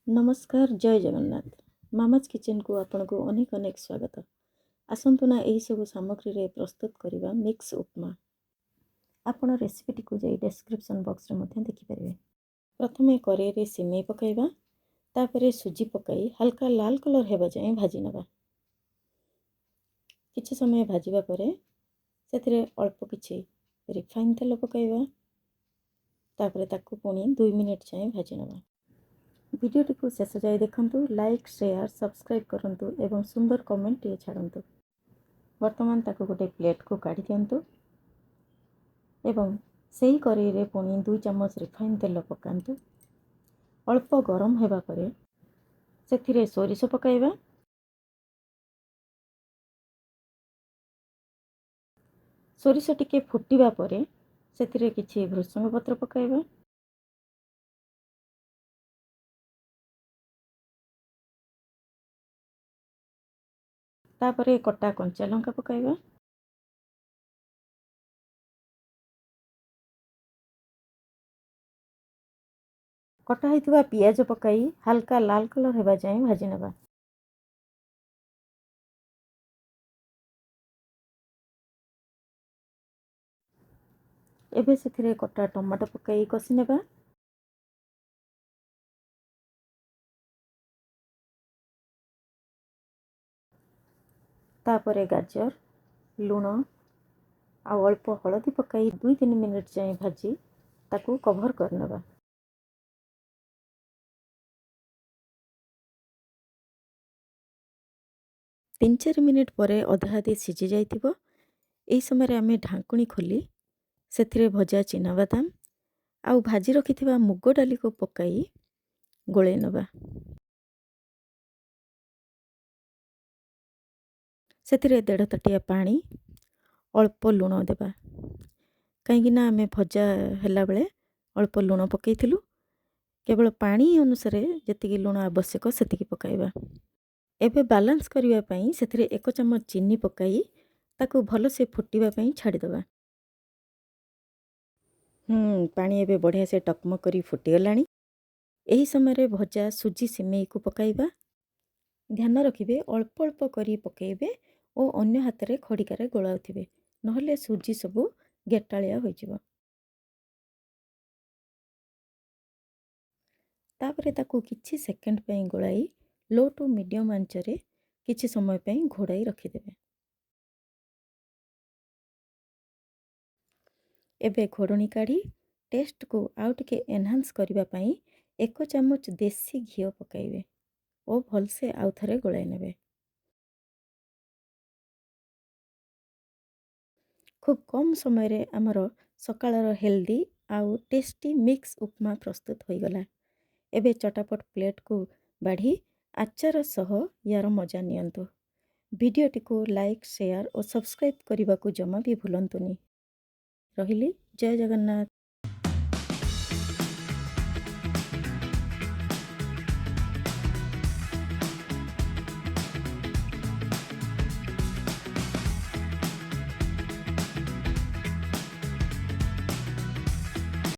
नमस्कार जय Jagannath mama's kitchen को आपन को अनेक अनेक स्वागत। आसंतु ना यही सब सामग्री रे प्रस्तुत करबा मिक्स उपमा। आपण रेसिपी को जाई डिस्क्रिप्शन बॉक्स रे मध्य देखि परिबे। प्रथमे कड़ाई रे सिमेई पकाइबा, तापरे सुजी पकाई हल्का लाल कलर हेबा जाय भाजी नबा। किछि समय भाजिबा परे सेथिरे अल्प किछि रिफाइन तेल पकाइबा, तापरे ताकू पुणी 2 मिनिट जाय भाजी नबा। भिडियोटी को शेष जाए देखंतु, लाइक शेयर सब्सक्राइब करंतु एवं सुंदर कमेंट टे छाड़ंतु। वर्तमान ताको गोटे प्लेट को काढ़ी दियंतु एवं सेही कड़ाई रे पुणी 2 चम्मच रिफाइन तेल पकांतु। अल्प गरम हेबा परे सेथिरे सोरिष पकाइबा, सोरिष टिके फुटिबा परे सेथिरे किछि भृषंग पत्र पकाइबा, तापरे कटा कंचा लंका पकाइबा, कटा होइतबा पियाज पकाई हल्का लाल कलर हेबा जाय भाजी नबा। एबे सेथिरे कटा टमाटो पकाई कसी नेबा। तापरे गाजर लूण आ अल्प हलदी पकाई 2-3 मिनिट जाए भाजी ताकू कभर करनेबा। 3-4 मिनिट परे अधा आधी सिझी जाइतिबो। एही समय रे आमे ढांकुणी खोली सेथिरे भजा चिना बादाम आउ भाजी रखिथिबा मुग डाली को पकाई गोळे नबा। सेथिरे 1.5 ताटिया पानी अल्प लूण देबा, कहीं ना आमे भजा हेला बेले अल्प लूण पकईथिलु। केवल पानी अनुसार जतिकी लूण आवश्यक सेतिकी पकाइबा। एबे बैलेंस करिवा पई सेथिरे 1 चम्मच चीनी पकाई ताकू भलो से फुटिबा पई छाडी दबा। पानी एबे बढ़िया से टकमक करी फुटी गलानी। एही समय रे भजा सुजी सिमेई को पकाइबा। ध्यान रखिबे अल्प अल्प करी पकाइबे ओ अन्य हाथ रे खड़िकारे गोलाउथिबे, नहले सुजी सबु गेटालिया होइजिबो। तापरे ताकू किछि सेकेंड पई गोलाई लो टू मीडियम आंच रे किछि समय पई घोड़ाई रखिदेबे। एबे घोड़नी काढ़ी टेस्ट को आउ टिके एनहांस करिबा पई 1 चम्मच देसी घियो पकाइबे ओ भलसे आउ थरे गोलाई नेबे। खूब कम समय रे हमर सकाळर हेल्दी आउ टेस्टी मिक्स उपमा प्रस्तुत होई गला। एबे चटापट प्लेट को बाढ़ी आचार सह यार मजा नियंतु। भिडियोटी को लाइक शेयर और सब्सक्राइब करने को जमा भी भूलंतुनी। रहिली जय जगन्नाथ।